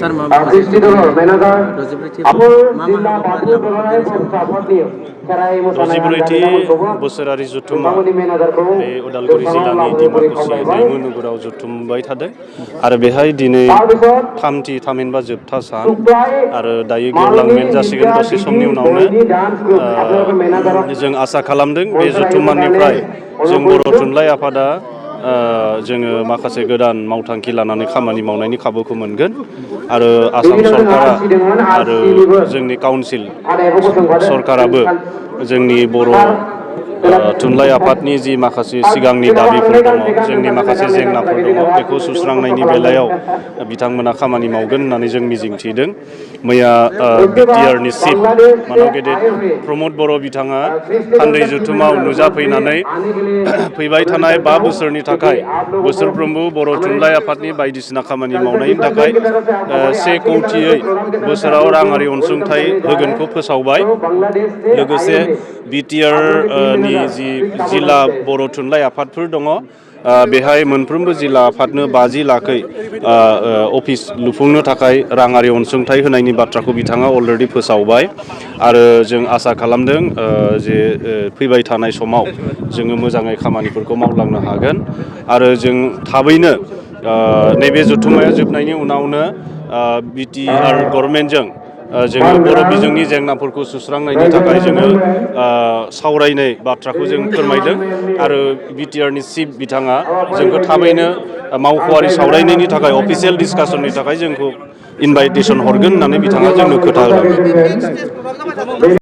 सार मा दजिब्रैथि बोसोरारि जथुमा बे उदालगुरि जिल्लानि डिमाकुसि दैमु नोगोराव जथुमबाय थादों आरो बेहाय दिनै थामहिनबा जोबथा सान आरो दायो गेवलां मेल जासिगोन दसे समनि उनावनो जों आसा खालामदों बे जथुम्मानिफ्राय जों बर' थुनलाइ आफादा जोङो माखासे गोदान मावथांखि लानानै खामानि मावनायनि खाबुखौ मोनगोन आरो आसाम सरकारा आरो जोंनि काउन्सिल सरकाराबो जोंनि बर' थुनलाइ आफादनि जि माखासे सिगांनि दाबिफोर दङ जोंनि माखासे जेंनाफोर दङ बेखौ सुस्रांनायनि बेलायाव बिथांमोना खामानि मावगोन होननानै जों मिजिंथिदों। मैया बिटिआरनि चिफ मानाव गेदेर प्रमद बर' बिथाङा थान्दै जथुमाव नुजाफैनानै फैबाय थानाय 5 बोसोरनि थाखाय बोसोरफ्रोमबो बर' थुनलाइ आफादनि बायदिसिना खामानि मावनायनि थाखाय 1 कौटियै बोसोराव राङारि अनसुंथाइ होगोनखौ फोसावबाय। लोगोसे बिटिआरनि जि जिल्ला बर' थुनलाइ आफादफोर दङ बेहाय मोनफ्रोमबो जिल्ला आफादनो 50 लाखै अफिस लुफुंनो थाखाय राङारि अनसुंथाइ होनायनि बाथ्राखौ बिथाङा अलरेडि फोसावबाय आरो जों आसा खालामदों जे फैबाय थानाय समाव जोङो मोजाङै खामानिफोरखौ मावलांनो हागोन आरो जों थाबैनो नैबे जथुम्माया जोबनायनि उनावनो बिटिआर गभर्नमेन्टजों जोङो बर' बिजोंनि जेंनाफोरखौ सुस्रांनायनि थाखाय जोङो सावरायनाय बाथ्राखौ जों फोरमायदों आरो बिटिआरनि चिफ बिथाङा जोंखौ थाबैनो मावख'आरि सावरायनायनि थाखाय अफिसियेल डिसकासननि थाखाय जोंखौ इनभाइटेसन हरगोन होननानै बिथाङा जोंनो खोथा होलांदों।